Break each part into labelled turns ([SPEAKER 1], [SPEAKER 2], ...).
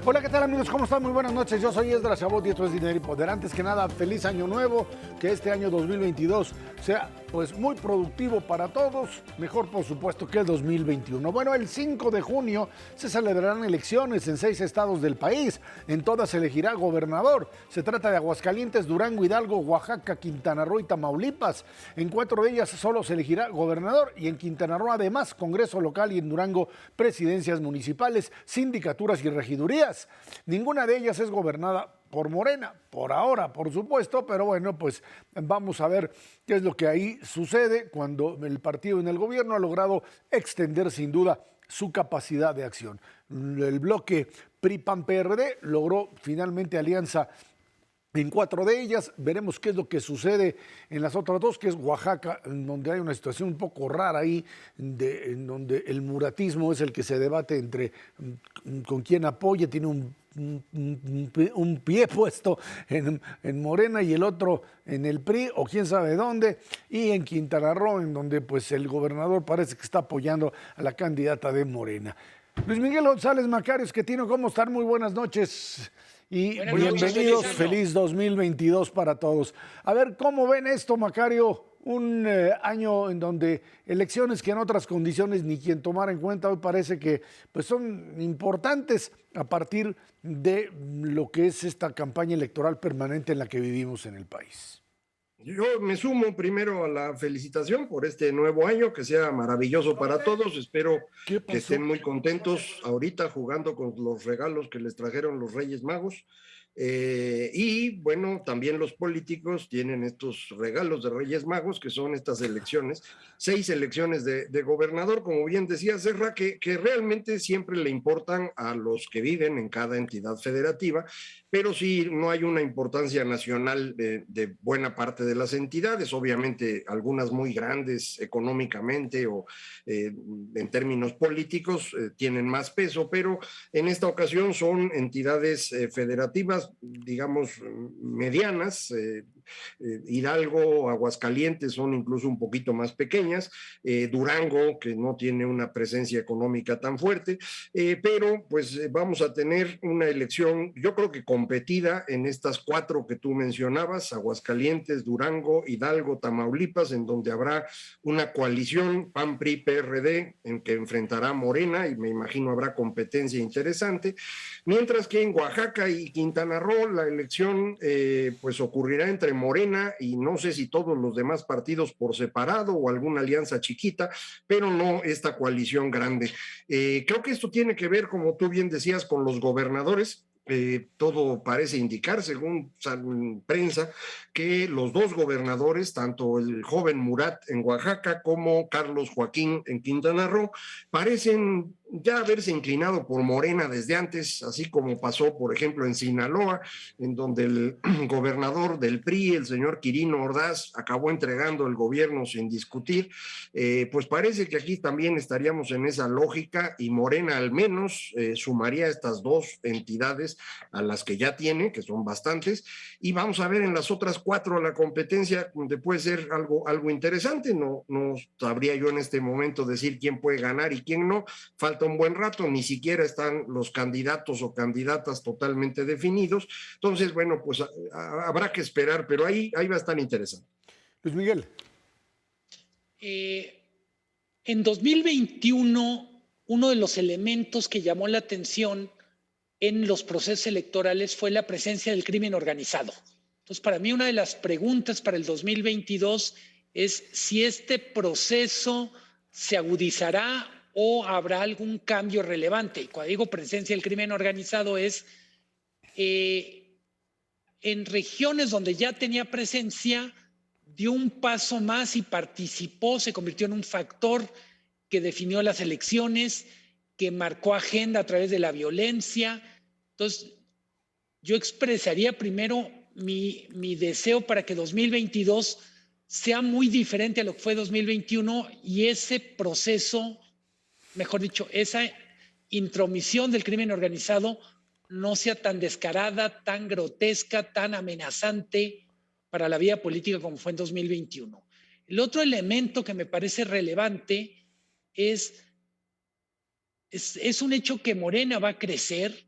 [SPEAKER 1] Hola, ¿qué tal amigos? ¿Cómo están? Muy buenas noches. Yo soy Esdras Chabot y esto es Dinero y Poder. Antes que nada, feliz año nuevo, que este año 2022 sea pues muy productivo para todos, mejor por supuesto que el 2021. Bueno, el 5 de junio se celebrarán elecciones en 6 estados del país. En todas se elegirá gobernador. Se trata de Aguascalientes, Durango, Hidalgo, Oaxaca, Quintana Roo y Tamaulipas. En 4 de ellas solo se elegirá gobernador y en Quintana Roo además Congreso local y en Durango presidencias municipales, sindicaturas y regidurías. Ninguna de ellas es gobernada por Morena, por ahora, por supuesto, pero bueno, pues vamos a ver qué es lo que ahí sucede cuando el partido en el gobierno ha logrado extender sin duda su capacidad de acción. El bloque PRI-PAN-PRD logró finalmente alianza en 4 de ellas. Veremos qué es lo que sucede en las otras 2, que es Oaxaca, en donde hay una situación un poco rara ahí, en donde el muratismo es el que se debate entre con quién apoya, tiene un pie puesto en Morena y el otro en el PRI, o quién sabe dónde, y en Quintana Roo, en donde pues el gobernador parece que está apoyando a la candidata de Morena. Luis Miguel González Macarios, que tiene cómo estar, muy buenas noches. Y
[SPEAKER 2] Buenas
[SPEAKER 1] bienvenidos,
[SPEAKER 2] noches,
[SPEAKER 1] feliz 2022 para todos. A ver, ¿cómo ven esto, Macario? Un año en donde elecciones que en otras condiciones ni quien tomara en cuenta, hoy parece que pues, son importantes a partir de lo que es esta campaña electoral permanente en la que vivimos en el país.
[SPEAKER 2] Yo me sumo primero a la felicitación por este nuevo año, que sea maravilloso para todos. Espero
[SPEAKER 1] ¿Qué
[SPEAKER 2] que estén
[SPEAKER 1] pasó?
[SPEAKER 2] muy contentos ahorita jugando con los regalos que les trajeron los Reyes Magos. Y bueno, también los políticos tienen estos regalos de Reyes Magos, que son estas elecciones, 6 elecciones de gobernador, como bien decía Serra, que realmente siempre le importan a los que viven en cada entidad federativa, pero sí no hay una importancia nacional de buena parte de las entidades, obviamente algunas muy grandes económicamente o en términos políticos tienen más peso, pero en esta ocasión son entidades federativas, digamos, medianas. Hidalgo, Aguascalientes son incluso un poquito más pequeñas, Durango, que no tiene una presencia económica tan fuerte, pero pues vamos a tener una elección, yo creo que competida en estas 4 que tú mencionabas, Aguascalientes, Durango, Hidalgo, Tamaulipas, en donde habrá una coalición PAN-PRI-PRD en que enfrentará Morena y me imagino habrá competencia interesante, mientras que en Oaxaca y Quintana Roo la elección pues ocurrirá entre Morena y no sé si todos los demás partidos por separado o alguna alianza chiquita, pero no esta coalición grande. Creo que esto tiene que ver, como tú bien decías, con los gobernadores. Todo parece indicar, según prensa, que los 2 gobernadores, tanto el joven Murat en Oaxaca como Carlos Joaquín en Quintana Roo, parecen ya haberse inclinado por Morena desde antes, así como pasó, por ejemplo, en Sinaloa, en donde el gobernador del PRI, el señor Quirino Ordaz, acabó entregando el gobierno sin discutir. Pues parece que aquí también estaríamos en esa lógica y Morena al menos sumaría estas 2 entidades a las que ya tiene, que son bastantes, y vamos a ver en las otras 4 la competencia, donde puede ser algo interesante. No sabría yo en este momento decir quién puede ganar y quién no, falta un buen rato, ni siquiera están los candidatos o candidatas totalmente definidos, entonces bueno, pues habrá que esperar, pero ahí va a estar interesante.
[SPEAKER 1] Luis Miguel.
[SPEAKER 3] En 2021, uno de los elementos que llamó la atención en los procesos electorales fue la presencia del crimen organizado. Entonces, para mí, una de las preguntas para el 2022 es si este proceso se agudizará o habrá algún cambio relevante. Y cuando digo presencia del crimen organizado es en regiones donde ya tenía presencia, dio un paso más y participó, se convirtió en un factor que definió las elecciones, que marcó agenda a través de la violencia. Entonces, yo expresaría primero mi deseo para que 2022 sea muy diferente a lo que fue 2021 y ese proceso, mejor dicho, esa intromisión del crimen organizado no sea tan descarada, tan grotesca, tan amenazante para la vida política como fue en 2021. El otro elemento que me parece relevante es un hecho que Morena va a crecer,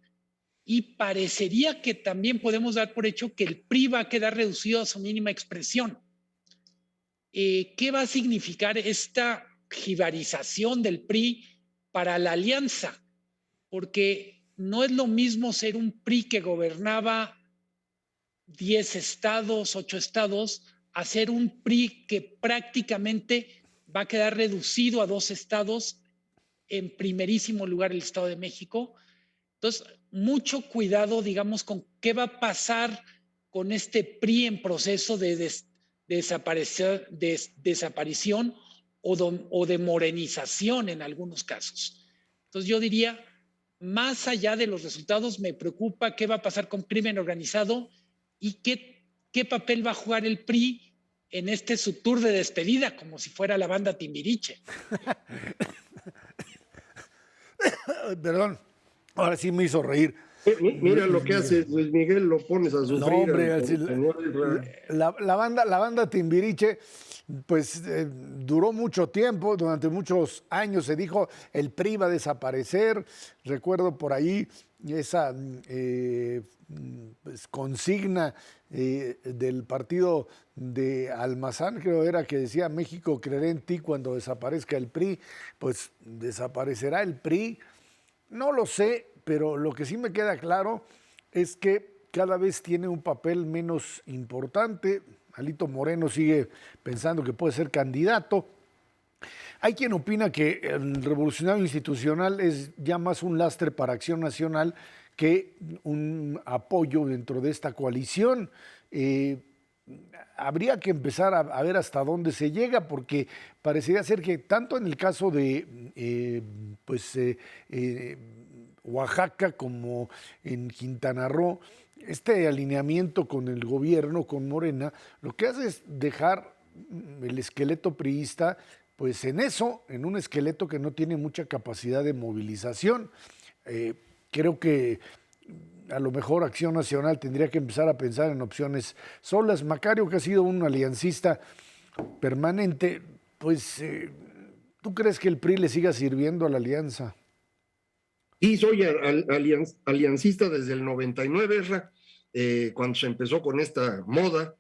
[SPEAKER 3] y parecería que también podemos dar por hecho que el PRI va a quedar reducido a su mínima expresión. ¿Qué va a significar esta jibarización del PRI para la alianza? Porque no es lo mismo ser un PRI que gobernaba 10 estados, 8 estados, a ser un PRI que prácticamente va a quedar reducido a 2 estados, en primerísimo lugar el Estado de México. Entonces, mucho cuidado, digamos, con qué va a pasar con este PRI en proceso de desaparición o de morenización en algunos casos. Entonces, yo diría, más allá de los resultados, me preocupa qué va a pasar con crimen organizado y qué papel va a jugar el PRI en este su tour de despedida, como si fuera la banda Timbiriche.
[SPEAKER 1] Perdón, ahora sí me hizo reír.
[SPEAKER 2] Mira lo que hace Luis Miguel, lo pones a sufrir.
[SPEAKER 1] No, hombre,
[SPEAKER 2] al señor
[SPEAKER 1] la banda Timbiriche, pues duró mucho tiempo, durante muchos años se dijo el PRI va a desaparecer. Recuerdo por ahí esa pues, consigna del partido de Almazán, creo era, que decía México creerá en ti cuando desaparezca el PRI. Pues desaparecerá el PRI, no lo sé, pero lo que sí me queda claro es que cada vez tiene un papel menos importante. Alito Moreno sigue pensando que puede ser candidato. Hay quien opina que el revolucionario institucional es ya más un lastre para Acción Nacional que un apoyo dentro de esta coalición. Habría que empezar a ver hasta dónde se llega, porque parecería ser que tanto en el caso de Oaxaca como en Quintana Roo, este alineamiento con el gobierno, con Morena, lo que hace es dejar el esqueleto priista pues en eso, en un esqueleto que no tiene mucha capacidad de movilización. Creo que a lo mejor Acción Nacional tendría que empezar a pensar en opciones solas. Macario, que ha sido un aliancista permanente, pues ¿tú crees que el PRI le siga sirviendo a la alianza?
[SPEAKER 2] Y soy aliancista desde el 99, cuando se empezó con esta moda,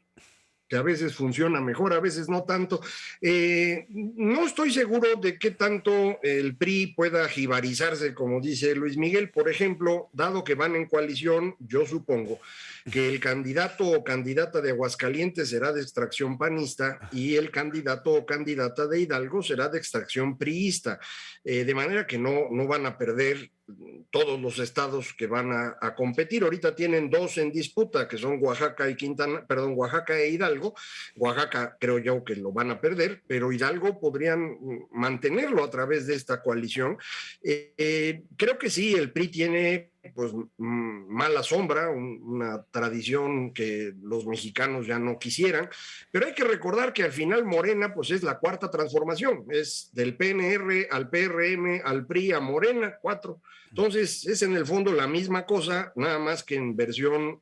[SPEAKER 2] que a veces funciona mejor, a veces no tanto. No estoy seguro de qué tanto el PRI pueda jibarizarse, como dice Luis Miguel. Por ejemplo, dado que van en coalición, yo supongo que el candidato o candidata de Aguascalientes será de extracción panista y el candidato o candidata de Hidalgo será de extracción priista, de manera que no van a perder todos los estados que van a competir. Ahorita tienen 2 en disputa, que son Oaxaca e Hidalgo. Oaxaca creo yo que lo van a perder, pero Hidalgo podrían mantenerlo a través de esta coalición. Creo que sí, el PRI tiene pues mala sombra, una tradición que los mexicanos ya no quisieran, pero hay que recordar que al final Morena pues es la cuarta transformación, es del PNR al PRM, al PRI, a Morena, 4. Entonces es en el fondo la misma cosa, nada más que en versión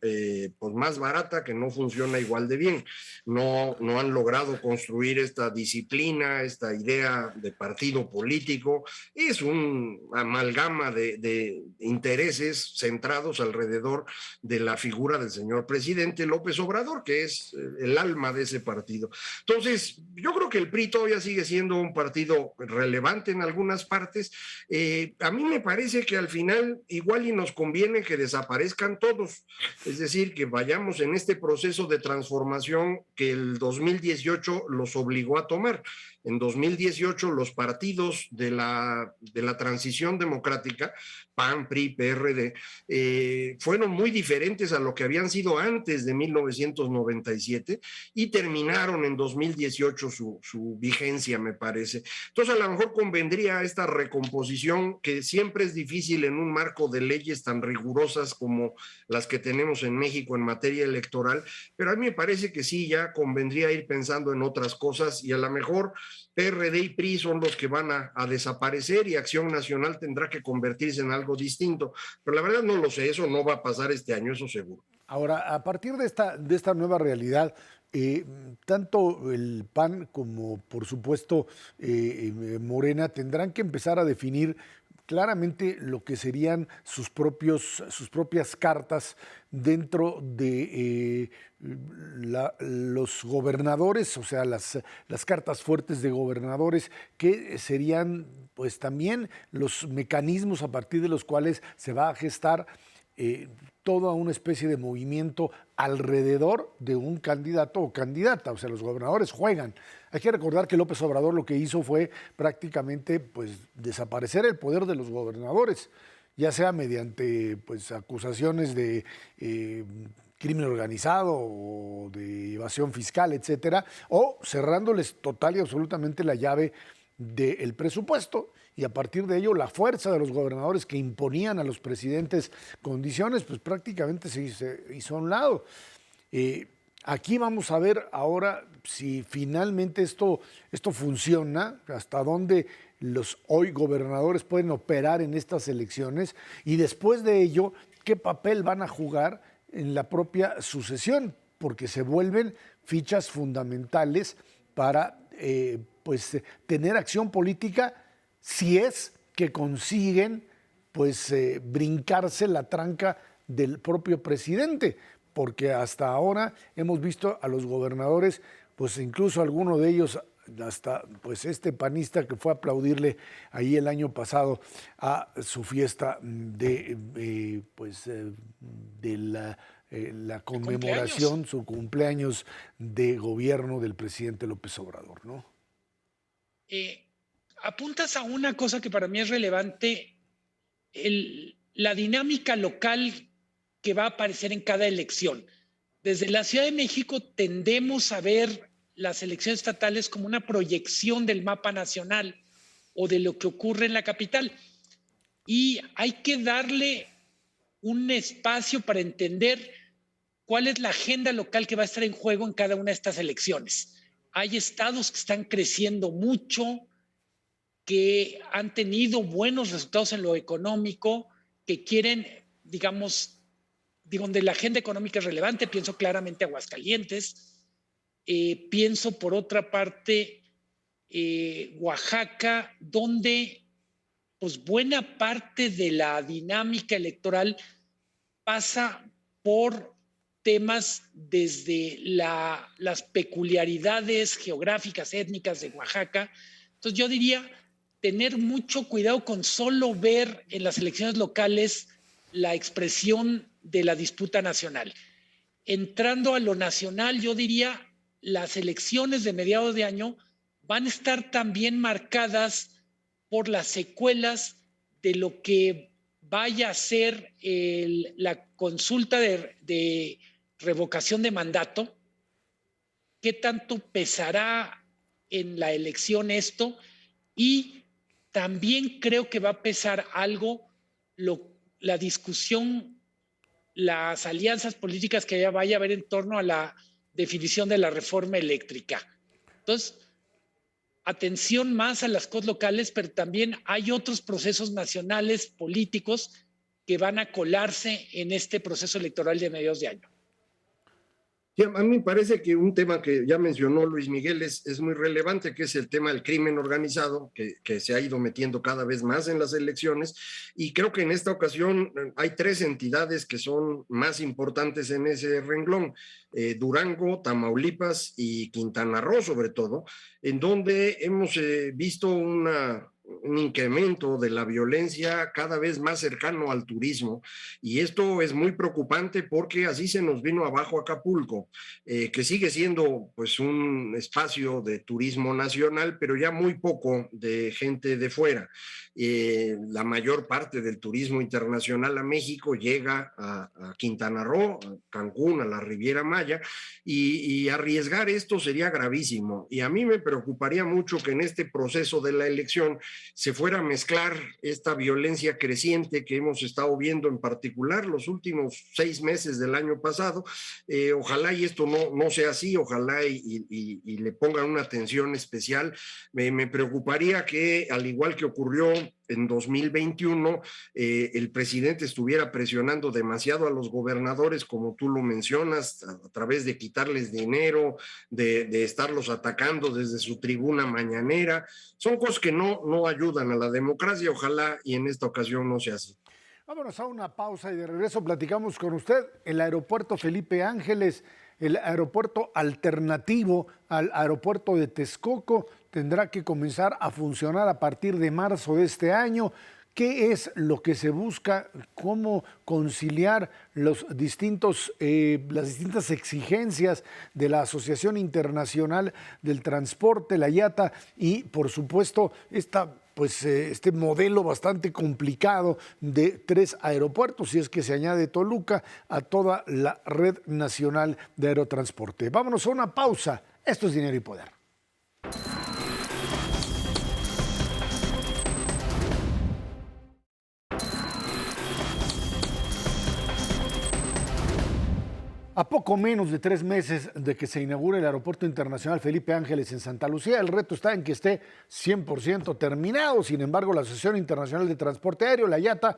[SPEAKER 2] pues más barata, que no funciona igual de bien. No han logrado construir esta disciplina, esta idea de partido político. Es un amalgama de intereses centrados alrededor de la figura del señor presidente López Obrador, que es el alma de ese partido. Entonces, yo creo que el PRI todavía sigue siendo un partido relevante en algunas partes. A mí me parece que al final igual y nos conviene que desaparezcan todos, es decir, que vayamos en este proceso de transformación que el 2018 los obligó a tomar. En 2018 los partidos de la transición democrática, PAN, PRI, PRD, fueron muy diferentes a lo que habían sido antes de 1997 y terminaron en 2018 su vigencia, me parece. Entonces, a lo mejor convendría esta recomposición, que siempre es difícil en un marco de leyes tan rigurosas como las que tenemos en México en materia electoral, pero a mí me parece que sí, ya convendría ir pensando en otras cosas, y a lo mejor PRD y PRI son los que van a desaparecer y Acción Nacional tendrá que convertirse en algo distinto. Pero la verdad no lo sé, eso no va a pasar este año, eso seguro.
[SPEAKER 1] Ahora, a partir de esta nueva realidad, tanto el PAN como, por supuesto, Morena tendrán que empezar a definir claramente lo que serían sus propias cartas dentro de los gobernadores, o sea, las cartas fuertes de gobernadores, que serían pues también los mecanismos a partir de los cuales se va a gestar toda una especie de movimiento alrededor de un candidato o candidata. O sea, los gobernadores juegan. Hay que recordar que López Obrador lo que hizo fue prácticamente pues, desaparecer el poder de los gobernadores, ya sea mediante pues, acusaciones de crimen organizado o de evasión fiscal, etcétera, o cerrándoles total y absolutamente la llave del presupuesto, y a partir de ello la fuerza de los gobernadores que imponían a los presidentes condiciones, pues prácticamente se hizo a un lado. Aquí vamos a ver ahora si finalmente esto funciona, hasta dónde los hoy gobernadores pueden operar en estas elecciones, y después de ello, qué papel van a jugar en la propia sucesión, porque se vuelven fichas fundamentales para pues, tener acción política si es que consiguen pues, brincarse la tranca del propio presidente, porque hasta ahora hemos visto a los gobernadores, pues incluso alguno de ellos, hasta pues este panista que fue a aplaudirle ahí el año pasado a su fiesta de la conmemoración, su cumpleaños de gobierno del presidente López Obrador, ¿no?
[SPEAKER 3] Apuntas a una cosa que para mí es relevante, la dinámica local que va a aparecer en cada elección. Desde la Ciudad de México tendemos a ver las elecciones estatales como una proyección del mapa nacional o de lo que ocurre en la capital. Y hay que darle un espacio para entender cuál es la agenda local que va a estar en juego en cada una de estas elecciones. Hay estados que están creciendo mucho, que han tenido buenos resultados en lo económico, que quieren, digamos, donde la agenda económica es relevante. Pienso claramente Aguascalientes. Pienso, por otra parte, Oaxaca, donde pues, buena parte de la dinámica electoral pasa por temas desde las peculiaridades geográficas, étnicas de Oaxaca. Entonces yo diría tener mucho cuidado con solo ver en las elecciones locales la expresión de la disputa nacional. Entrando a lo nacional, yo diría las elecciones de mediados de año van a estar también marcadas por las secuelas de lo que vaya a ser la consulta de revocación de mandato. ¿Qué tanto pesará en la elección esto? Y también creo que va a pesar algo la discusión, las alianzas políticas que vaya a haber en torno a la definición de la reforma eléctrica. Entonces, atención más a las cosas locales, pero también hay otros procesos nacionales políticos que van a colarse en este proceso electoral de mediados de año.
[SPEAKER 2] Sí, a mí me parece que un tema que ya mencionó Luis Miguel es muy relevante, que es el tema del crimen organizado, que se ha ido metiendo cada vez más en las elecciones, y creo que en esta ocasión hay tres entidades que son más importantes en ese renglón, Durango, Tamaulipas y Quintana Roo sobre todo, en donde hemos visto un incremento de la violencia cada vez más cercano al turismo, y esto es muy preocupante porque así se nos vino abajo Acapulco, que sigue siendo pues un espacio de turismo nacional, pero ya muy poco de gente de fuera. La mayor parte del turismo internacional a México llega a Quintana Roo, a Cancún, a la Riviera Maya, y arriesgar esto sería gravísimo, y a mí me preocuparía mucho que en este proceso de la elección se fuera a mezclar esta violencia creciente que hemos estado viendo, en particular los últimos 6 meses del año pasado. Ojalá y esto no sea así, ojalá y le pongan una atención especial. Me preocuparía que, al igual que ocurrió en 2021 el presidente estuviera presionando demasiado a los gobernadores, como tú lo mencionas, a través de quitarles dinero, de estarlos atacando desde su tribuna mañanera. Son cosas que no ayudan a la democracia, ojalá y en esta ocasión no sea así.
[SPEAKER 1] Vámonos a una pausa y de regreso platicamos con usted. El aeropuerto Felipe Ángeles, el aeropuerto alternativo al aeropuerto de Texcoco, tendrá que comenzar a funcionar a partir de marzo de este año. ¿Qué es lo que se busca? ¿Cómo conciliar las distintas exigencias de la Asociación Internacional del Transporte, la IATA, y por supuesto este modelo bastante complicado de 3 aeropuertos, si es que se añade Toluca a toda la red nacional de aerotransporte? Vámonos a una pausa. Esto es Dinero y Poder. A poco menos de 3 meses de que se inaugure el Aeropuerto Internacional Felipe Ángeles en Santa Lucía, el reto está en que esté 100% terminado. Sin embargo, la Asociación Internacional de Transporte Aéreo, la IATA,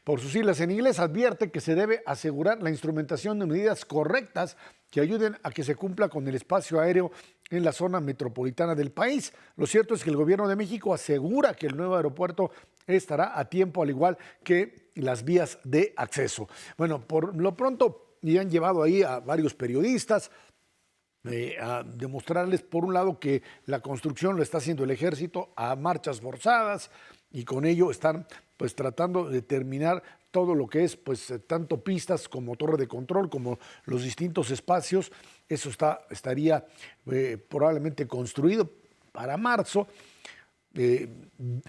[SPEAKER 1] por sus siglas en inglés, advierte que se debe asegurar la instrumentación de medidas correctas que ayuden a que se cumpla con el espacio aéreo en la zona metropolitana del país. Lo cierto es que el gobierno de México asegura que el nuevo aeropuerto estará a tiempo, al igual que las vías de acceso. Bueno, por lo pronto, y han llevado ahí a varios periodistas a demostrarles, por un lado, que la construcción lo está haciendo el ejército a marchas forzadas, y con ello están pues tratando de terminar todo lo que es pues tanto pistas como torre de control, como los distintos espacios. Eso estaría probablemente construido para marzo.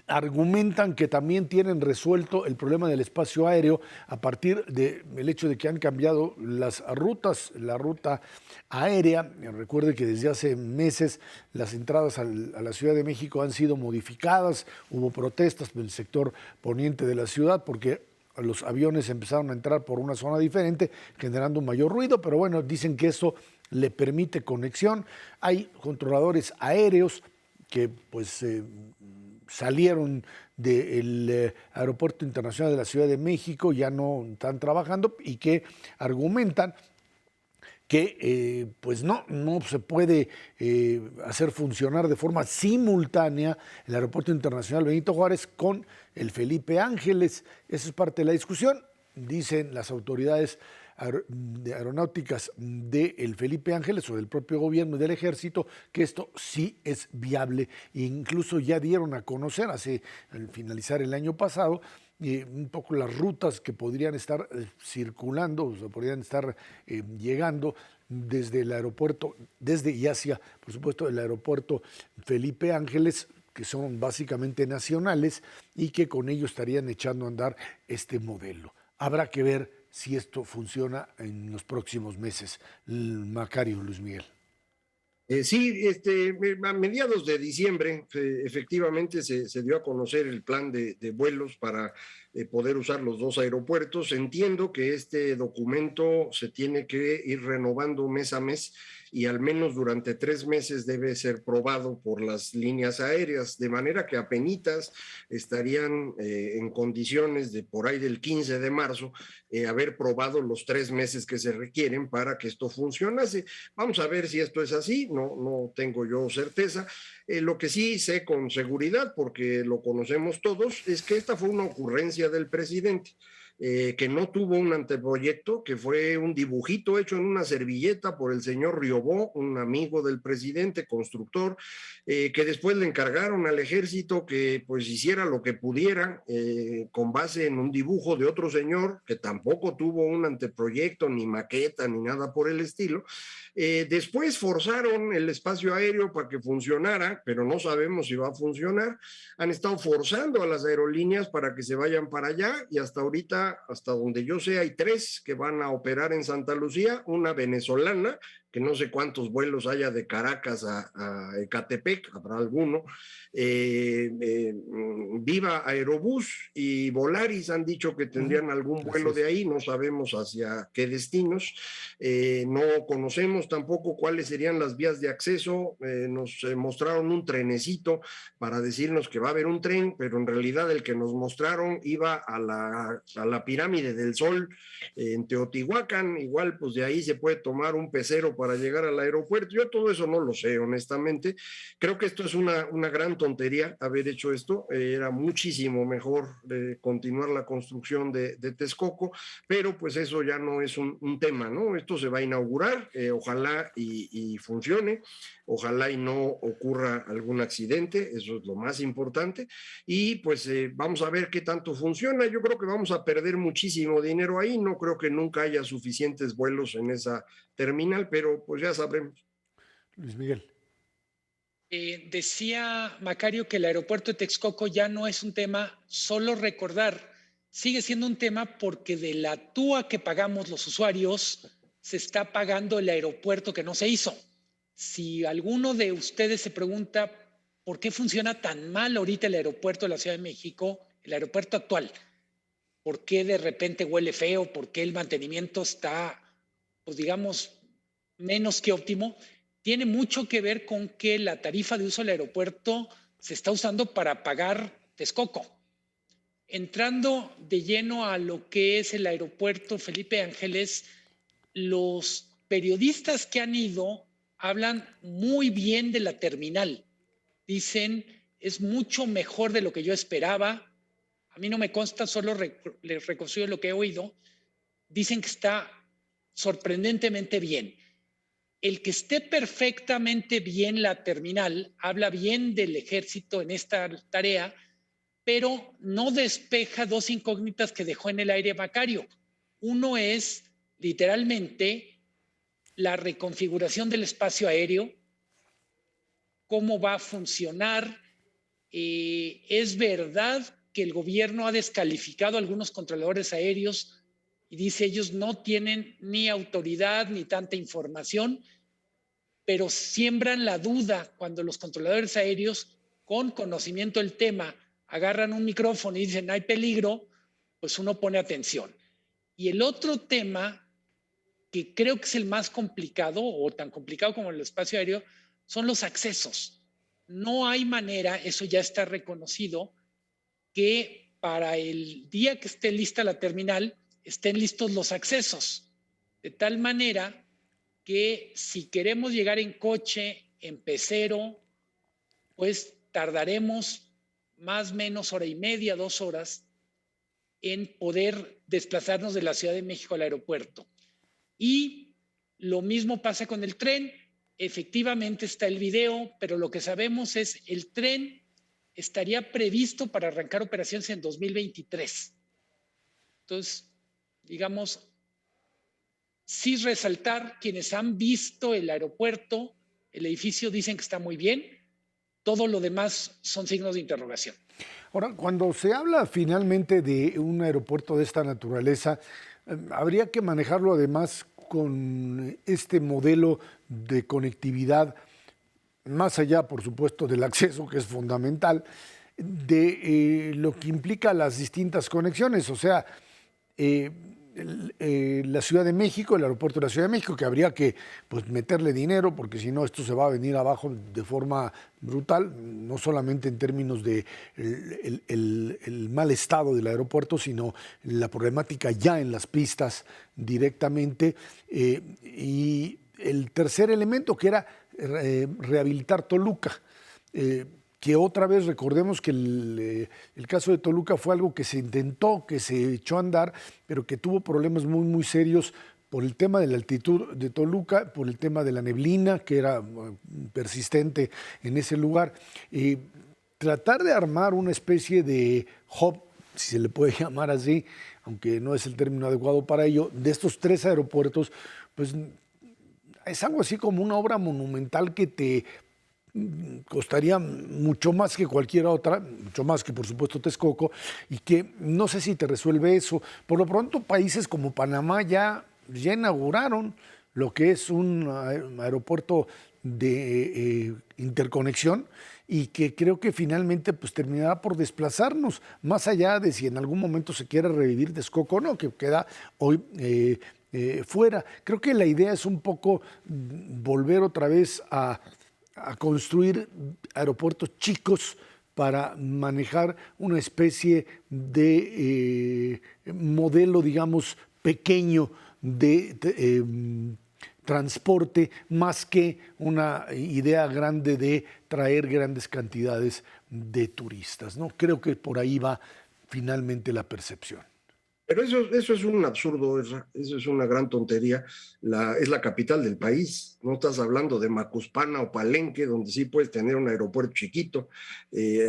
[SPEAKER 1] Argumentan que también tienen resuelto el problema del espacio aéreo a partir del hecho de que han cambiado las rutas, la ruta aérea. Recuerde que desde hace meses las entradas a la Ciudad de México han sido modificadas, hubo protestas del sector poniente de la ciudad porque los aviones empezaron a entrar por una zona diferente, generando un mayor ruido, pero bueno, dicen que eso le permite conexión. Hay controladores aéreos que pues salieron del Aeropuerto Internacional de la Ciudad de México, ya no están trabajando, y que argumentan que pues no se puede hacer funcionar de forma simultánea el Aeropuerto Internacional Benito Juárez con el Felipe Ángeles. Eso es parte de la discusión. Dicen las autoridades aeronáuticas del Felipe Ángeles o del propio gobierno y del ejército que esto sí es viable. E incluso ya dieron a conocer al finalizar el año pasado un poco las rutas que podrían estar circulando, o sea, podrían estar llegando desde el aeropuerto, desde y hacia, por supuesto, el aeropuerto Felipe Ángeles, que son básicamente nacionales y que con ello estarían echando a andar este modelo. Habrá que ver si esto funciona en los próximos meses. Macario, Luis Miguel.
[SPEAKER 2] Sí, a mediados de diciembre efectivamente se dio a conocer el plan de vuelos para poder usar los 2 aeropuertos. Entiendo que este documento se tiene que ir renovando mes a mes y al menos durante 3 meses debe ser probado por las líneas aéreas, de manera que apenitas estarían en condiciones de por ahí del 15 de marzo haber probado los 3 meses que se requieren para que esto funcionase. Vamos a ver si esto es así, no tengo yo certeza. Lo que sí sé con seguridad, porque lo conocemos todos, es que esta fue una ocurrencia del presidente. Que no tuvo un anteproyecto, que fue un dibujito hecho en una servilleta por el señor Riobó, un amigo del presidente, constructor, que después le encargaron al ejército que pues hiciera lo que pudiera con base en un dibujo de otro señor que tampoco tuvo un anteproyecto, ni maqueta, ni nada por el estilo. Después forzaron el espacio aéreo para que funcionara, pero no sabemos si va a funcionar. Han estado forzando a las aerolíneas para que se vayan para allá y hasta ahorita, hasta donde yo sé, hay 3 que van a operar en Santa Lucía, una venezolana que no sé cuántos vuelos haya de Caracas a Ecatepec, habrá alguno. Viva Aerobús y Volaris han dicho que tendrían algún vuelo de ahí, no sabemos hacia qué destinos. No conocemos tampoco cuáles serían las vías de acceso. Nos mostraron un trenecito para decirnos que va a haber un tren, pero en realidad el que nos mostraron iba a la pirámide del Sol en Teotihuacán. Igual pues de ahí se puede tomar un pecero para llegar al aeropuerto. Yo todo eso no lo sé, honestamente. Creo que esto es una gran tontería haber hecho esto. Era muchísimo mejor continuar la construcción de Texcoco, pero pues eso ya no es un tema, ¿no? Esto se va a inaugurar, ojalá y funcione, ojalá y no ocurra algún accidente, eso es lo más importante, y pues vamos a ver qué tanto funciona. Yo creo que vamos a perder muchísimo dinero ahí, no creo que nunca haya suficientes vuelos en esa terminal, pero pues ya sabremos.
[SPEAKER 1] Luis Miguel.
[SPEAKER 3] Decía Macario que el aeropuerto de Texcoco ya no es un tema, solo recordar, sigue siendo un tema porque de la TUA que pagamos los usuarios se está pagando el aeropuerto que no se hizo. Si alguno de ustedes se pregunta por qué funciona tan mal ahorita el aeropuerto de la Ciudad de México, el aeropuerto actual, por qué de repente huele feo, por qué el mantenimiento está, pues digamos, menos que óptimo, tiene mucho que ver con que la tarifa de uso del aeropuerto se está usando para pagar Texcoco. Entrando de lleno a lo que es el aeropuerto Felipe Ángeles, los periodistas que han ido hablan muy bien de la terminal. Dicen, es mucho mejor de lo que yo esperaba. A mí no me consta, solo les reconstruyo lo que he oído. Dicen que está sorprendentemente bien. El que esté perfectamente bien la terminal habla bien del ejército en esta tarea, pero no despeja dos incógnitas que dejó en el aire Macario. Uno es literalmente la reconfiguración del espacio aéreo, cómo va a funcionar. Es verdad que el gobierno ha descalificado a algunos controladores aéreos y dice ellos no tienen ni autoridad ni tanta información, pero siembran la duda cuando los controladores aéreos con conocimiento del tema agarran un micrófono y dicen hay peligro, pues uno pone atención. Y el otro tema que creo que es el más complicado o tan complicado como el espacio aéreo son los accesos. No hay manera, eso ya está reconocido, que para el día que esté lista la terminal estén listos los accesos, de tal manera que si queremos llegar en coche, en pecero, pues tardaremos más o menos hora y media, 2 horas en poder desplazarnos de la Ciudad de México al aeropuerto. Y lo mismo pasa con el tren. Efectivamente está el video, pero lo que sabemos es el tren estaría previsto para arrancar operaciones en 2023. Entonces, digamos, sí resaltar, quienes han visto el aeropuerto, el edificio, dicen que está muy bien. Todo lo demás son signos de interrogación.
[SPEAKER 1] Ahora, cuando se habla finalmente de un aeropuerto de esta naturaleza, habría que manejarlo además con este modelo de conectividad, más allá, por supuesto, del acceso, que es fundamental, de lo que implica las distintas conexiones. O sea, la Ciudad de México, el aeropuerto de la Ciudad de México, que habría que pues, meterle dinero, porque si no esto se va a venir abajo de forma brutal, no solamente en términos de el mal estado del aeropuerto, sino la problemática ya en las pistas directamente. Y el tercer elemento, que era rehabilitar Toluca, que otra vez recordemos que el caso de Toluca fue algo que se intentó, que se echó a andar, pero que tuvo problemas muy, muy serios por el tema de la altitud de Toluca, por el tema de la neblina, que era persistente en ese lugar. Tratar de armar una especie de hub, si se le puede llamar así, aunque no es el término adecuado para ello, de estos 3 aeropuertos, pues es algo así como una obra monumental que te costaría mucho más que cualquier otra, mucho más que por supuesto Texcoco, y que no sé si te resuelve eso. Por lo pronto países como Panamá ya inauguraron lo que es un aeropuerto de interconexión y que creo que finalmente pues terminará por desplazarnos, más allá de si en algún momento se quiere revivir Texcoco o no, que queda hoy fuera. Creo que la idea es un poco volver otra vez a construir aeropuertos chicos para manejar una especie de modelo, digamos, pequeño de transporte, más que una idea grande de traer grandes cantidades de turistas, ¿no? Creo que por ahí va finalmente la percepción.
[SPEAKER 2] Pero eso es un absurdo, eso es una gran tontería. Es la capital del país, no estás hablando de Macuspana o Palenque, donde sí puedes tener un aeropuerto chiquito.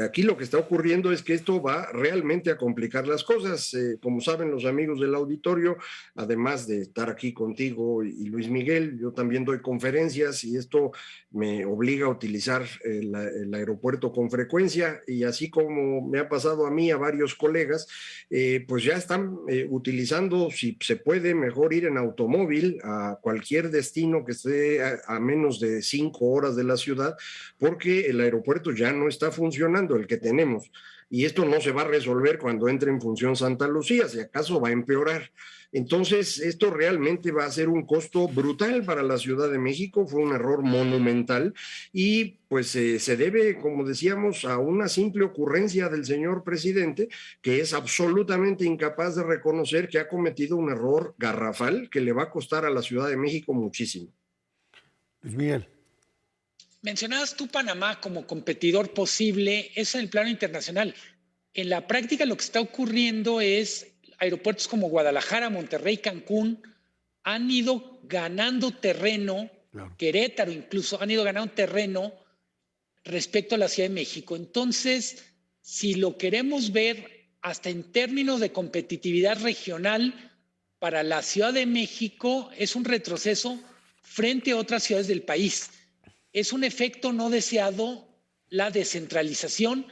[SPEAKER 2] Aquí lo que está ocurriendo es que esto va realmente a complicar las cosas. Como saben los amigos del auditorio, además de estar aquí contigo y Luis Miguel, yo también doy conferencias y esto me obliga a utilizar el aeropuerto con frecuencia, y así como me ha pasado a mí, a varios colegas, pues ya están utilizando, si se puede, mejor ir en automóvil a cualquier destino que esté a menos de 5 horas de la ciudad, porque el aeropuerto ya no está funcionando, el que tenemos. Y esto no se va a resolver cuando entre en función Santa Lucía, si acaso va a empeorar. Entonces, esto realmente va a ser un costo brutal para la Ciudad de México, fue un error monumental y pues se debe, como decíamos, a una simple ocurrencia del señor presidente, que es absolutamente incapaz de reconocer que ha cometido un error garrafal que le va a costar a la Ciudad de México muchísimo.
[SPEAKER 1] Luis Miguel.
[SPEAKER 3] Mencionabas tú Panamá como competidor posible, eso en el plano internacional. En la práctica lo que está ocurriendo es aeropuertos como Guadalajara, Monterrey, Cancún han ido ganando terreno, claro. Querétaro incluso, han ido ganando terreno respecto a la Ciudad de México. Entonces, si lo queremos ver hasta en términos de competitividad regional, para la Ciudad de México es un retroceso frente a otras ciudades del país. Es un efecto no deseado la descentralización,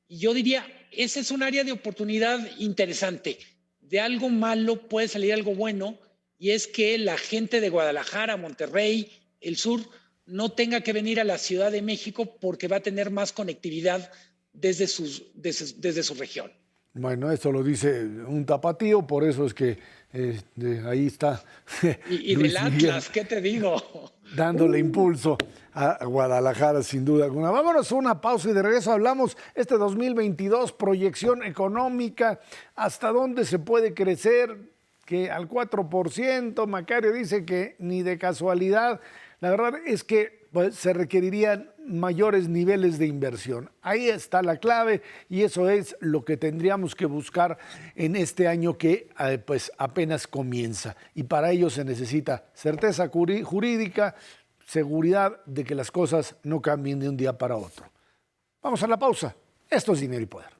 [SPEAKER 3] y yo diría, ese es un área de oportunidad interesante. De algo malo puede salir algo bueno, y es que la gente de Guadalajara, Monterrey, el sur, no tenga que venir a la Ciudad de México porque va a tener más conectividad desde su región.
[SPEAKER 1] Bueno, eso lo dice un tapatío, por eso es que ahí está.
[SPEAKER 3] Y del Atlas, ¿qué te digo?
[SPEAKER 1] Dándole impulso a Guadalajara, sin duda alguna. Vámonos a una pausa y de regreso hablamos este 2022, proyección económica, hasta dónde se puede crecer, que al 4%, Macario dice que ni de casualidad. La verdad es que pues, se requerirían mayores niveles de inversión. Ahí está la clave y eso es lo que tendríamos que buscar en este año que pues apenas comienza. Y para ello se necesita certeza jurídica, seguridad de que las cosas no cambien de un día para otro. Vamos a la pausa. Esto es Dinero y Poder.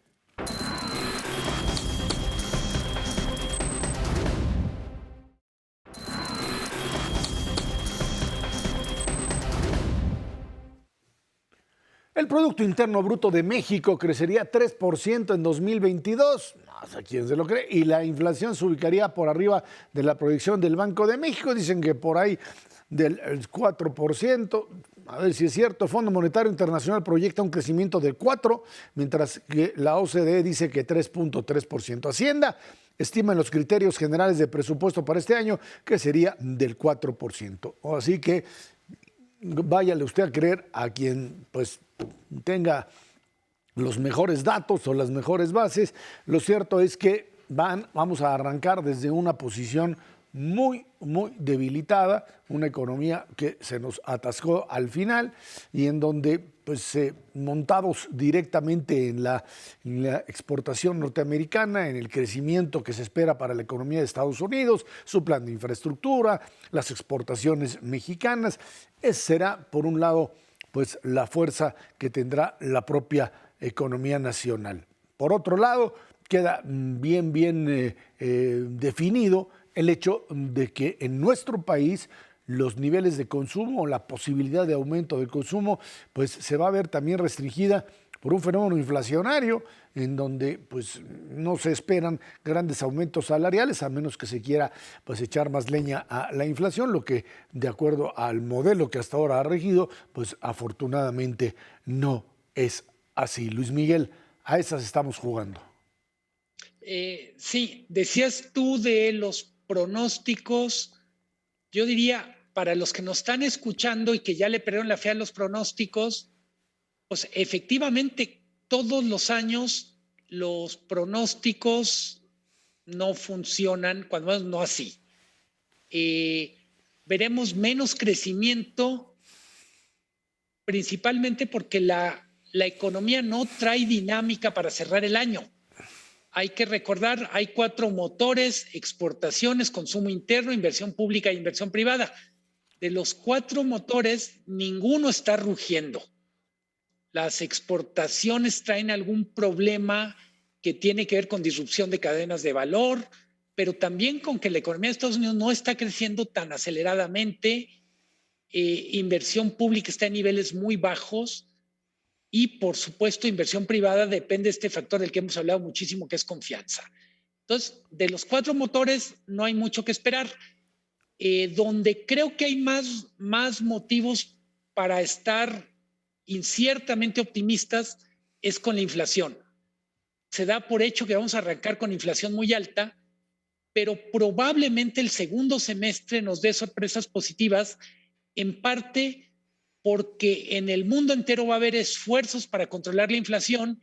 [SPEAKER 1] El Producto Interno Bruto de México crecería 3% en 2022, no sé quién se lo cree, y la inflación se ubicaría por arriba de la proyección del Banco de México, dicen que por ahí del 4%, a ver si es cierto. El Fondo Monetario Internacional proyecta un crecimiento del 4%, mientras que la OCDE dice que 3.3%. Hacienda estima en los criterios generales de presupuesto para este año que sería del 4%, así que váyale usted a creer a quien pues tenga los mejores datos o las mejores bases. Lo cierto es que vamos a arrancar desde una posición muy debilitada, una economía que se nos atascó al final y en donde pues montados directamente en la exportación norteamericana, en el crecimiento que se espera para la economía de Estados Unidos, su plan de infraestructura, las exportaciones mexicanas, ese será por un lado pues la fuerza que tendrá la propia economía nacional. Por otro lado, queda bien definido el hecho de que en nuestro país los niveles de consumo o la posibilidad de aumento del consumo pues se va a ver también restringida por un fenómeno inflacionario en donde pues no se esperan grandes aumentos salariales a menos que se quiera pues echar más leña a la inflación, lo que de acuerdo al modelo que hasta ahora ha regido, pues afortunadamente no es así. Luis Miguel, a esas estamos jugando.
[SPEAKER 3] Sí, decías tú de los pronósticos. Yo diría, para los que nos están escuchando y que ya le perdieron la fe a los pronósticos, pues efectivamente todos los años los pronósticos no funcionan, cuando menos no así. Veremos menos crecimiento, principalmente porque la economía no trae dinámica para cerrar el año. Hay que recordar, hay 4 motores: exportaciones, consumo interno, inversión pública e inversión privada. De los 4 motores, ninguno está rugiendo. Las exportaciones traen algún problema que tiene que ver con disrupción de cadenas de valor, pero también con que la economía de Estados Unidos no está creciendo tan aceleradamente. Inversión pública está en niveles muy bajos. Y, por supuesto, inversión privada depende de este factor del que hemos hablado muchísimo, que es confianza. Entonces, de los 4 motores no hay mucho que esperar. Donde creo que hay más motivos para estar inciertamente optimistas es con la inflación. Se da por hecho que vamos a arrancar con inflación muy alta, pero probablemente el segundo semestre nos dé sorpresas positivas, en parte porque en el mundo entero va a haber esfuerzos para controlar la inflación,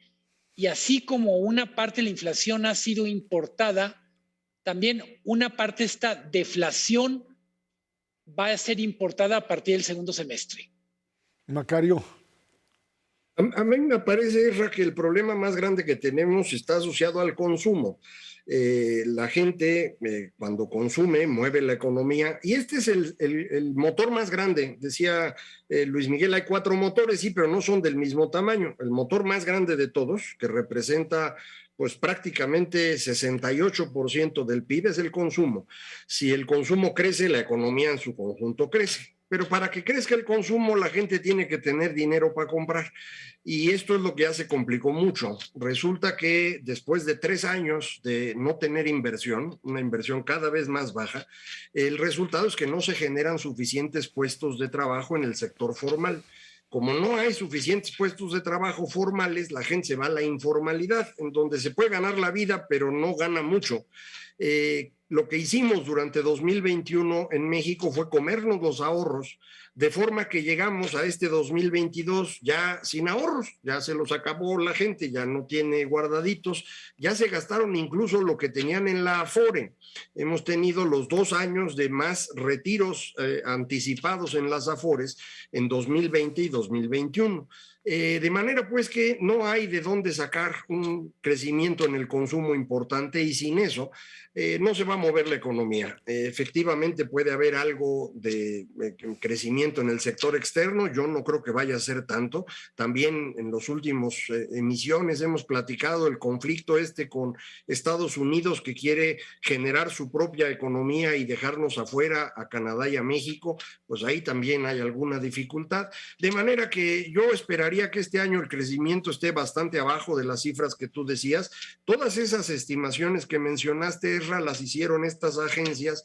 [SPEAKER 3] y así como una parte de la inflación ha sido importada, también una parte de esta deflación va a ser importada a partir del segundo semestre.
[SPEAKER 1] Macario.
[SPEAKER 2] A mí me parece, Isra, que el problema más grande que tenemos está asociado al consumo. La gente cuando consume mueve la economía y este es el motor más grande. Decía Luis Miguel, hay 4 motores, sí, pero no son del mismo tamaño. El motor más grande de todos, que representa pues prácticamente 68% del PIB, es el consumo. Si el consumo crece, la economía en su conjunto crece. Pero para que crezca el consumo, la gente tiene que tener dinero para comprar. Y esto es lo que ya se complicó mucho. Resulta que después de 3 años de no tener inversión, una inversión cada vez más baja, el resultado es que no se generan suficientes puestos de trabajo en el sector formal. Como no hay suficientes puestos de trabajo formales, la gente se va a la informalidad, en donde se puede ganar la vida, pero no gana mucho. Lo que hicimos durante 2021 en México fue comernos los ahorros, de forma que llegamos a este 2022 ya sin ahorros, ya se los acabó la gente, ya no tiene guardaditos, ya se gastaron incluso lo que tenían en la Afore. Hemos tenido los 2 años de más retiros anticipados en las Afores en 2020 y 2021. De manera pues que no hay de dónde sacar un crecimiento en el consumo importante y sin eso no se va a mover la economía. Efectivamente puede haber algo de crecimiento en el sector externo, yo no creo que vaya a ser tanto. También en los últimos emisiones hemos platicado el conflicto con Estados Unidos, que quiere generar su propia economía y dejarnos afuera a Canadá y a México, pues ahí también hay alguna dificultad. De manera que yo esperaría que este año el crecimiento esté bastante abajo de las cifras que tú decías. Todas esas estimaciones que mencionaste, Esra, las hicieron estas agencias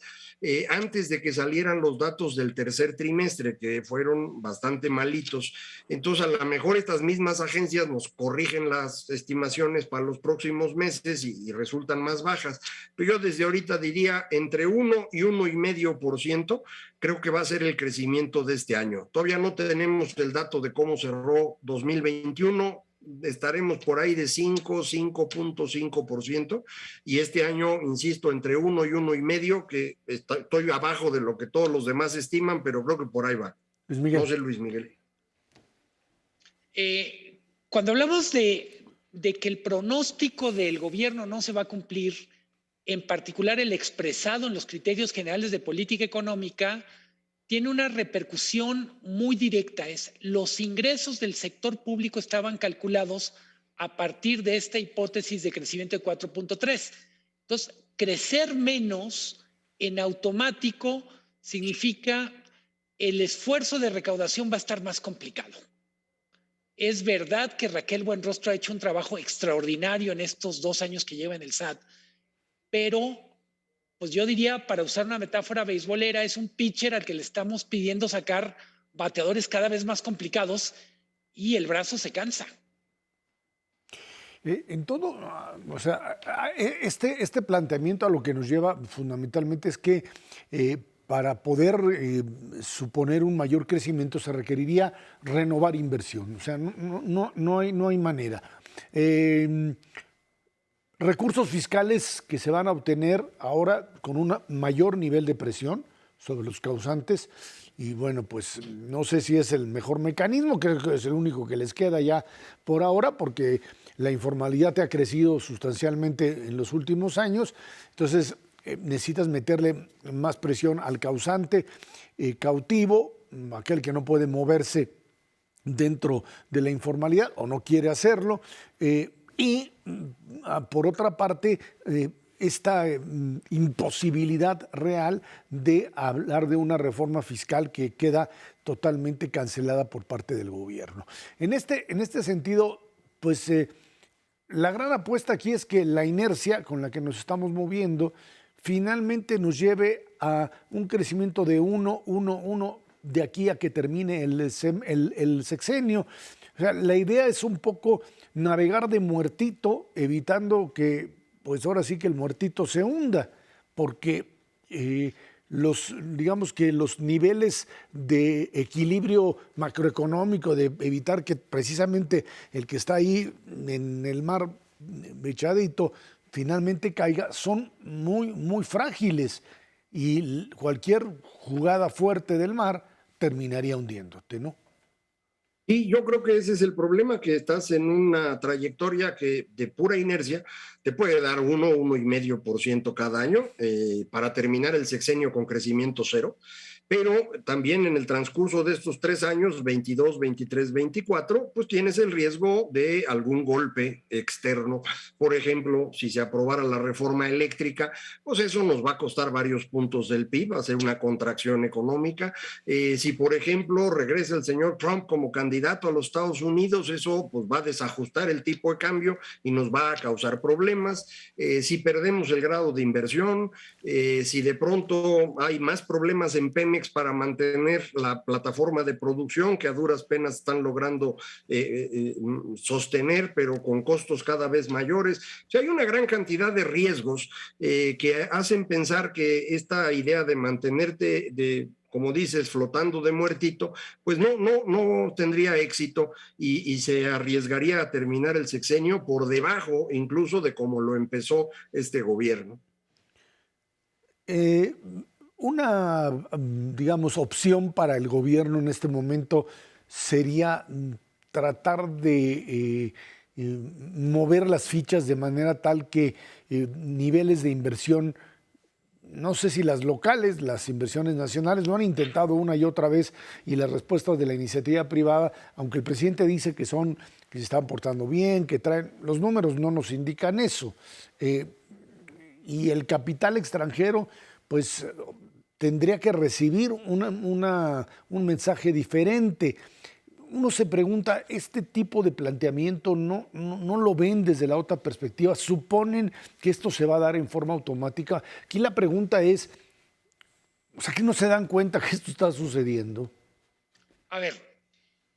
[SPEAKER 2] antes de que salieran los datos del tercer trimestre, que fueron bastante malitos. Entonces, a lo mejor estas mismas agencias nos corrigen las estimaciones para los próximos meses y resultan más bajas. Pero yo desde ahorita diría entre 1 y 1,5%, creo que va a ser el crecimiento de este año. Todavía no tenemos el dato de cómo cerró 2021, estaremos por ahí de 5.5%, y este año, insisto, entre 1 y 1,5, que estoy abajo de lo que todos los demás estiman, pero creo que por ahí va.
[SPEAKER 1] Luis Miguel.
[SPEAKER 2] No sé, Luis Miguel.
[SPEAKER 3] Cuando hablamos de que el pronóstico del gobierno no se va a cumplir, en particular el expresado en los criterios generales de política económica, tiene una repercusión muy directa. Los ingresos del sector público estaban calculados a partir de esta hipótesis de crecimiento de 4.3. Entonces, crecer menos en automático significa el esfuerzo de recaudación va a estar más complicado. Es verdad que Raquel Buenrostro ha hecho un trabajo extraordinario en estos 2 años que lleva en el SAT, pero pues yo diría, para usar una metáfora beisbolera, es un pitcher al que le estamos pidiendo sacar bateadores cada vez más complicados y el brazo se cansa.
[SPEAKER 1] En todo, o sea, este planteamiento a lo que nos lleva fundamentalmente es que para poder suponer un mayor crecimiento se requeriría renovar inversión. O sea, no hay manera. Recursos fiscales que se van a obtener ahora con un mayor nivel de presión sobre los causantes. Y bueno, pues no sé si es el mejor mecanismo, creo que es el único que les queda ya por ahora, porque la informalidad ha crecido sustancialmente en los últimos años. Entonces necesitas meterle más presión al causante cautivo, aquel que no puede moverse dentro de la informalidad o no quiere hacerlo. Y por otra parte, esta imposibilidad real de hablar de una reforma fiscal que queda totalmente cancelada por parte del gobierno. En este sentido, pues la gran apuesta aquí es que la inercia con la que nos estamos moviendo finalmente nos lleve a un crecimiento de 1 de aquí a que termine el sexenio. O sea, la idea es un poco navegar de muertito, evitando que, pues ahora sí que el muertito se hunda, porque digamos que los niveles de equilibrio macroeconómico, de evitar que precisamente el que está ahí en el mar echadito finalmente caiga, son muy frágiles y cualquier jugada fuerte del mar terminaría hundiéndote, ¿no?
[SPEAKER 2] Y yo creo que ese es el problema, que estás en una trayectoria que de pura inercia te puede dar 1,5% cada año para terminar el sexenio con crecimiento cero. Pero también en el transcurso de estos 3 años, 22, 23, 24, pues tienes el riesgo de algún golpe externo. Por ejemplo, si se aprobara la reforma eléctrica, pues eso nos va a costar varios puntos del PIB, va a ser una contracción económica. Si, por ejemplo, regresa el señor Trump como candidato a los Estados Unidos, eso pues va a desajustar el tipo de cambio y nos va a causar problemas. Si perdemos el grado de inversión, si de pronto hay más problemas en Pemex para mantener la plataforma de producción que a duras penas están logrando sostener, pero con costos cada vez mayores. O sea, hay una gran cantidad de riesgos que hacen pensar que esta idea de mantenerte como dices, flotando de muertito, pues no tendría éxito y se arriesgaría a terminar el sexenio por debajo incluso de cómo lo empezó este gobierno.
[SPEAKER 1] Una, digamos, opción para el gobierno en este momento sería tratar de mover las fichas de manera tal que niveles de inversión, no sé si las locales, las inversiones nacionales, lo han intentado una y otra vez y las respuestas de la iniciativa privada, aunque el presidente dice que se están portando bien, que traen, los números no nos indican eso. Y el capital extranjero, pues tendría que recibir un mensaje diferente. Uno se pregunta, ¿este tipo de planteamiento no lo ven desde la otra perspectiva? ¿Suponen que esto se va a dar en forma automática? Aquí la pregunta es, o sea, ¿que no se dan cuenta que esto está sucediendo?
[SPEAKER 3] A ver,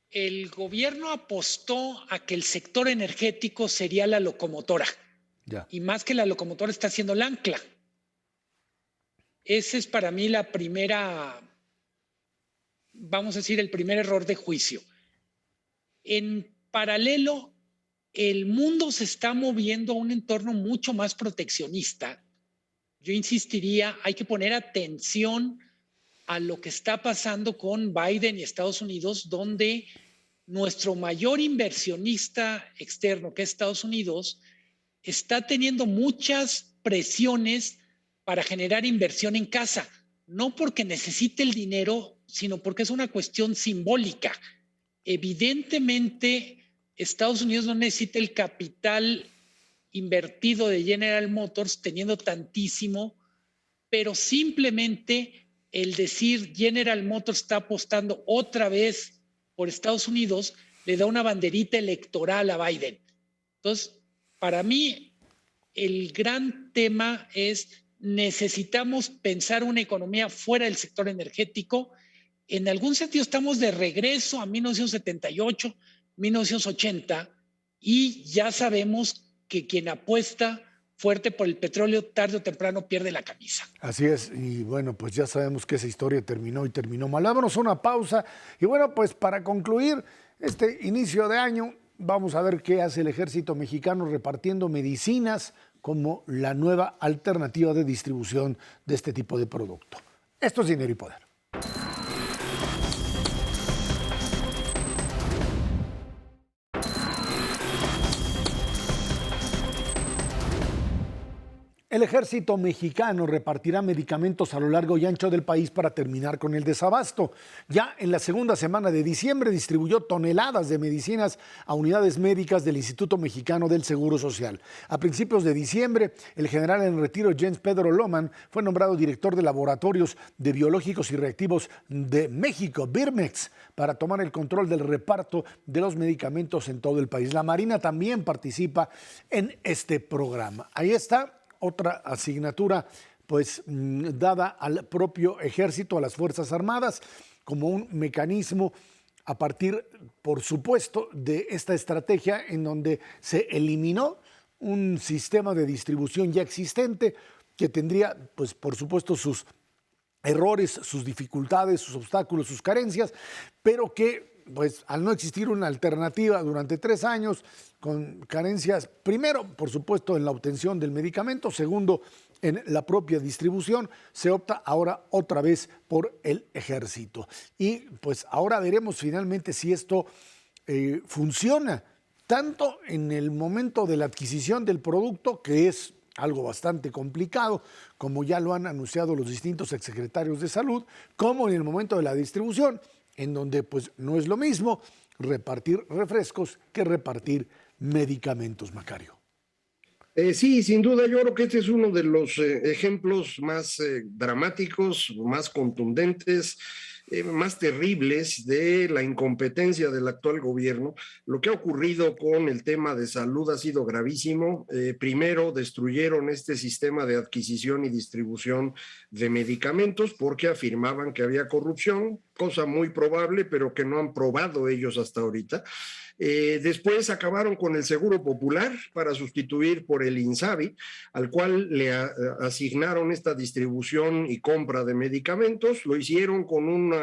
[SPEAKER 3] el gobierno apostó a que el sector energético sería la locomotora. Ya. Y más que la locomotora está siendo el ancla. Ese es para mí la primera, vamos a decir, el primer error de juicio. En paralelo, el mundo se está moviendo a un entorno mucho más proteccionista. Yo insistiría, hay que poner atención a lo que está pasando con Biden y Estados Unidos, donde nuestro mayor inversionista externo, que es Estados Unidos, está teniendo muchas presiones para generar inversión en casa, no porque necesite el dinero, sino porque es una cuestión simbólica. Evidentemente, Estados Unidos no necesita el capital invertido de General Motors teniendo tantísimo, pero simplemente el decir General Motors está apostando otra vez por Estados Unidos le da una banderita electoral a Biden. Entonces, para mí, el gran tema es necesitamos pensar una economía fuera del sector energético. En algún sentido estamos de regreso a 1978, 1980, y ya sabemos que quien apuesta fuerte por el petróleo tarde o temprano pierde la camisa.
[SPEAKER 1] Así es, y bueno, pues ya sabemos que esa historia terminó y terminó mal. Vámonos a una pausa y bueno, pues para concluir este inicio de año, vamos a ver qué hace el ejército mexicano repartiendo medicinas como la nueva alternativa de distribución de este tipo de producto. Esto es Dinero y Poder. El ejército mexicano repartirá medicamentos a lo largo y ancho del país para terminar con el desabasto. Ya en la segunda semana de diciembre distribuyó toneladas de medicinas a unidades médicas del Instituto Mexicano del Seguro Social. A principios de diciembre, el general en retiro Jens Pedro Lohmann fue nombrado director de Laboratorios de Biológicos y Reactivos de México, Birmex, para tomar el control del reparto de los medicamentos en todo el país. La Marina también participa en este programa. Ahí está. Otra asignatura pues dada al propio ejército, a las Fuerzas Armadas, como un mecanismo a partir, por supuesto, de esta estrategia en donde se eliminó un sistema de distribución ya existente que tendría, pues por supuesto, sus errores, sus dificultades, sus obstáculos, sus carencias, pero que pues al no existir una alternativa durante 3 años, con carencias, primero, por supuesto, en la obtención del medicamento, segundo, en la propia distribución, se opta ahora otra vez por el ejército. Y pues ahora veremos finalmente si esto funciona, tanto en el momento de la adquisición del producto, que es algo bastante complicado, como ya lo han anunciado los distintos exsecretarios de salud, como en el momento de la distribución, en donde pues no es lo mismo repartir refrescos que repartir medicamentos, Macario.
[SPEAKER 2] Sí, sin duda, yo creo que este es uno de los ejemplos más dramáticos, más contundentes, más terribles de la incompetencia del actual gobierno. Lo que ha ocurrido con el tema de salud ha sido gravísimo. Primero, destruyeron este sistema de adquisición y distribución de medicamentos porque afirmaban que había corrupción, cosa muy probable, pero que no han probado ellos hasta ahorita. Después acabaron con el Seguro Popular para sustituir por el INSABI, al cual le asignaron esta distribución y compra de medicamentos. Lo hicieron con un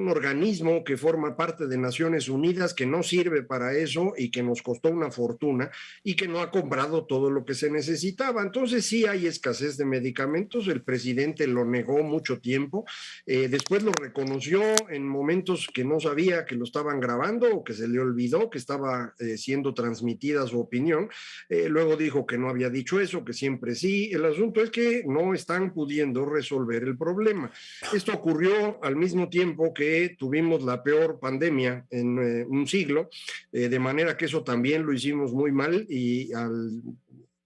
[SPEAKER 2] organismo que forma parte de Naciones Unidas, que no sirve para eso y que nos costó una fortuna y que no ha comprado todo lo que se necesitaba. Entonces sí hay escasez de medicamentos, el presidente lo negó mucho tiempo, después lo reconoció en momentos que no sabía que lo estaban grabando o que se le olvidó que estaba siendo transmitida su opinión, luego dijo que no había dicho eso, que siempre sí. El asunto es que no están pudiendo resolver el problema. Esto ocurrió al mismo tiempo que tuvimos la peor pandemia en un siglo, de manera que eso también lo hicimos muy mal, y al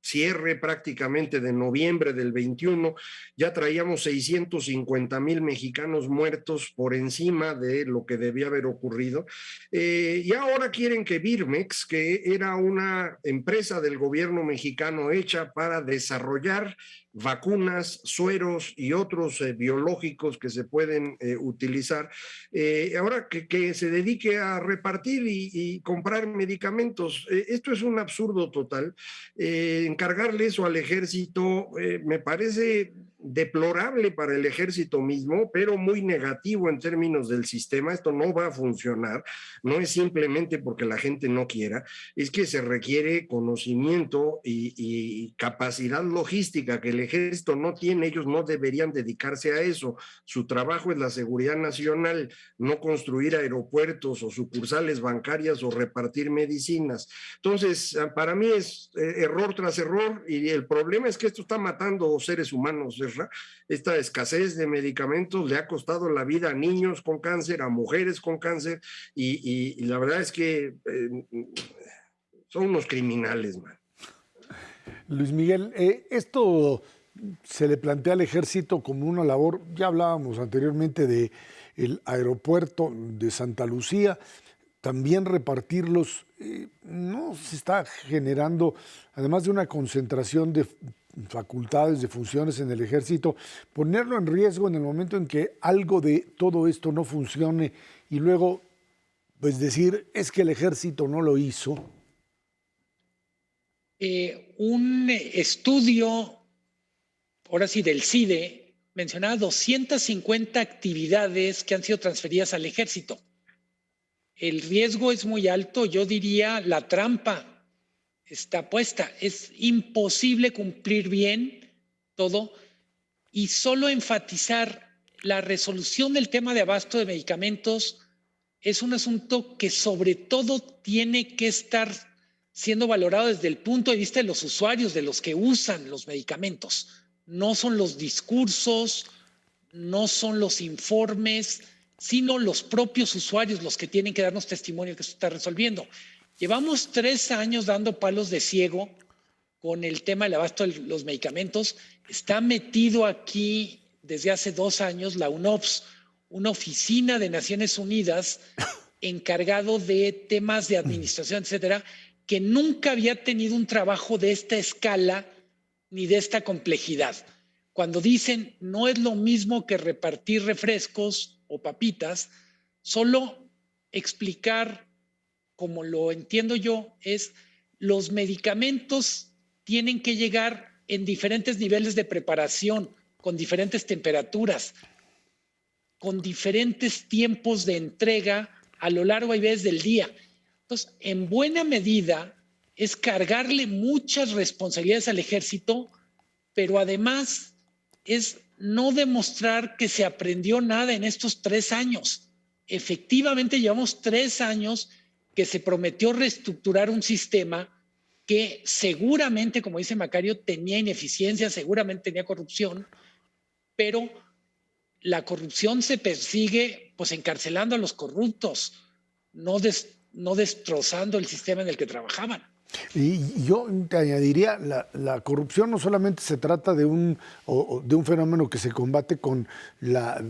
[SPEAKER 2] cierre prácticamente de noviembre del 21, ya traíamos 650,000 mexicanos muertos por encima de lo que debía haber ocurrido. Y ahora quieren que Birmex, que era una empresa del gobierno mexicano hecha para desarrollar vacunas, sueros y otros biológicos que se pueden utilizar, ahora que se dedique a repartir y comprar medicamentos. Esto es un absurdo total. Encargarle eso al ejército me parece deplorable para el ejército mismo, pero muy negativo en términos del sistema. Esto no va a funcionar, no es simplemente porque la gente no quiera, es que se requiere conocimiento y capacidad logística que el ejército no tiene. Ellos no deberían dedicarse a eso. Su trabajo es la seguridad nacional, no construir aeropuertos o sucursales bancarias o repartir medicinas. Entonces, para mí es error tras error, y el problema es que esto está matando seres humanos. Esta escasez de medicamentos le ha costado la vida a niños con cáncer, a mujeres con cáncer, y la verdad es que son unos criminales, man.
[SPEAKER 1] Luis Miguel, esto se le plantea al ejército como una labor. Ya hablábamos anteriormente del aeropuerto de Santa Lucía, también repartirlos, no se está generando, además de una concentración de facultades, de funciones en el ejército, ponerlo en riesgo en el momento en que algo de todo esto no funcione y luego pues decir es que el ejército no lo hizo?
[SPEAKER 3] Un estudio, ahora sí, del CIDE, mencionaba 250 actividades que han sido transferidas al ejército. El riesgo es muy alto, yo diría la trampa está puesta. Es imposible cumplir bien todo y solo enfatizar la resolución del tema de abasto de medicamentos es un asunto que sobre todo tiene que estar siendo valorado desde el punto de vista de los usuarios, de los que usan los medicamentos. No son los discursos, no son los informes, sino los propios usuarios los que tienen que darnos testimonio que esto está resolviendo. Llevamos 3 años dando palos de ciego con el tema del abasto de los medicamentos. Está metido aquí desde hace 2 años la UNOPS, una oficina de Naciones Unidas encargado de temas de administración, etcétera, que nunca había tenido un trabajo de esta escala ni de esta complejidad. Cuando dicen no es lo mismo que repartir refrescos o papitas, solo explicar, como lo entiendo yo, es los medicamentos tienen que llegar en diferentes niveles de preparación, con diferentes temperaturas, con diferentes tiempos de entrega a lo largo y veces del día. Entonces, en buena medida, es cargarle muchas responsabilidades al ejército, pero además es no demostrar que se aprendió nada en estos 3 años. Efectivamente, llevamos 3 años que se prometió reestructurar un sistema que seguramente, como dice Macario, tenía ineficiencia, seguramente tenía corrupción, pero la corrupción se persigue pues encarcelando a los corruptos, no destrozando el sistema en el que trabajaban.
[SPEAKER 1] Y yo te añadiría, la corrupción no solamente se trata de un fenómeno que se combate con la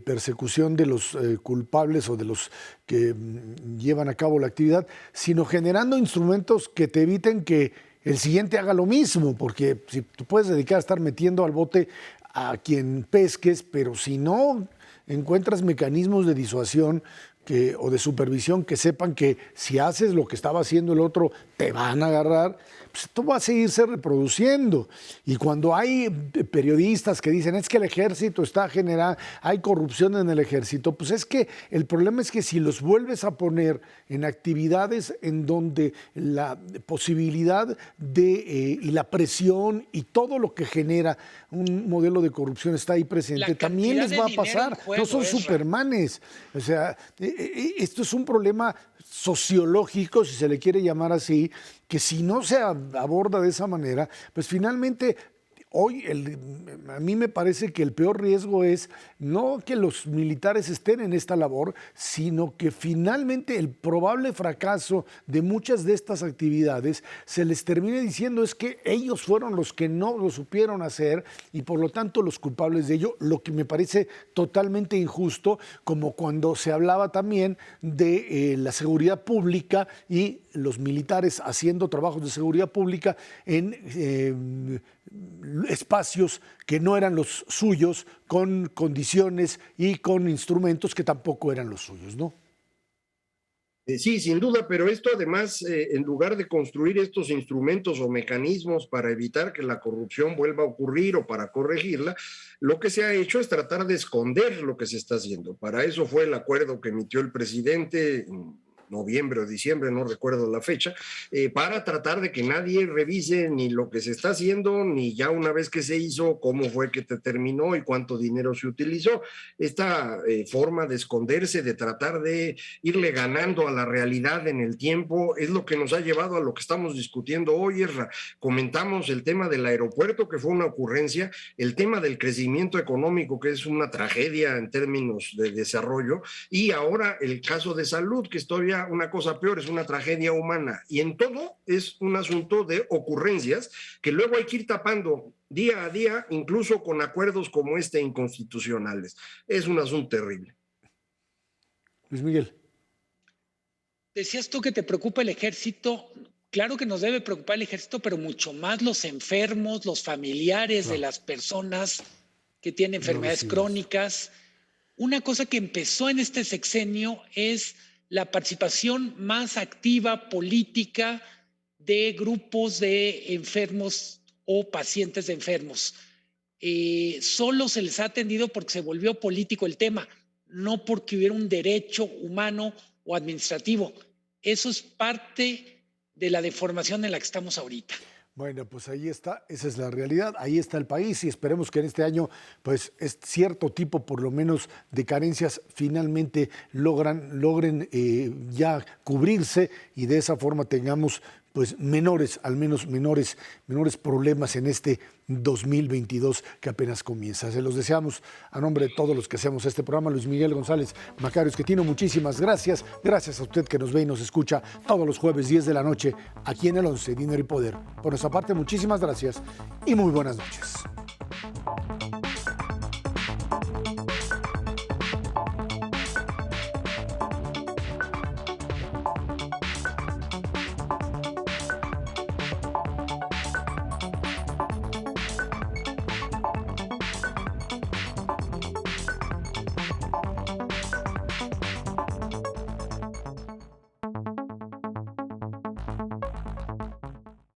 [SPEAKER 1] persecución de los culpables o de los que llevan a cabo la actividad, sino generando instrumentos que te eviten que el siguiente haga lo mismo, porque si tú puedes dedicar a estar metiendo al bote a quien pesques, pero si no encuentras mecanismos de disuasión o de supervisión que sepan que si haces lo que estaba haciendo el otro, te van a agarrar, pues esto va a seguirse reproduciendo. Y cuando hay periodistas que dicen es que el ejército está generando, hay corrupción en el ejército, pues es que el problema es que si los vuelves a poner en actividades en donde la posibilidad y la presión y todo lo que genera un modelo de corrupción está ahí presente, también les va a pasar. No son supermanes. O sea, esto es un problema sociológico, si se le quiere llamar así, que si no se aborda de esa manera, pues finalmente hoy a mí me parece que el peor riesgo es no que los militares estén en esta labor, sino que finalmente el probable fracaso de muchas de estas actividades se les termine diciendo es que ellos fueron los que no lo supieron hacer y por lo tanto los culpables de ello, lo que me parece totalmente injusto, como cuando se hablaba también de la seguridad pública y los militares haciendo trabajos de seguridad pública en espacios que no eran los suyos, con condiciones y con instrumentos que tampoco eran los suyos, ¿no?
[SPEAKER 2] Sí, sin duda, pero esto además, en lugar de construir estos instrumentos o mecanismos para evitar que la corrupción vuelva a ocurrir o para corregirla, lo que se ha hecho es tratar de esconder lo que se está haciendo. Para eso fue el acuerdo que emitió el presidente noviembre o diciembre, no recuerdo la fecha, para tratar de que nadie revise ni lo que se está haciendo, ni ya una vez que se hizo, cómo fue que terminó y cuánto dinero se utilizó. Esta forma de esconderse, de tratar de irle ganando a la realidad en el tiempo, es lo que nos ha llevado a lo que estamos discutiendo hoy. Comentamos el tema del aeropuerto, que fue una ocurrencia, el tema del crecimiento económico, que es una tragedia en términos de desarrollo, y ahora el caso de salud, que es todavía una cosa peor, es una tragedia humana, y en todo es un asunto de ocurrencias que luego hay que ir tapando día a día, incluso con acuerdos como este inconstitucionales. Es un asunto terrible.
[SPEAKER 1] Luis Miguel.
[SPEAKER 3] Decías tú que te preocupa el ejército. Claro que nos debe preocupar el ejército, pero mucho más los enfermos, los familiares de las personas que tienen enfermedades crónicas. Una cosa que empezó en este sexenio es la participación más activa política de grupos de enfermos o pacientes de enfermos. Solo se les ha atendido porque se volvió político el tema, no porque hubiera un derecho humano o administrativo. Eso es parte de la deformación en la que estamos ahorita.
[SPEAKER 1] Bueno, pues ahí está, esa es la realidad, ahí está el país y esperemos que en este año, pues, cierto tipo, por lo menos, de carencias finalmente logren ya cubrirse y de esa forma tengamos, pues, al menos menores problemas en este 2022 que apenas comienza. Se los deseamos a nombre de todos los que hacemos este programa. Luis Miguel González Macario Esquetino, muchísimas gracias. Gracias a usted que nos ve y nos escucha todos los jueves 10 de la noche aquí en el 11, Dinero y Poder. Por nuestra parte, muchísimas gracias y muy buenas noches.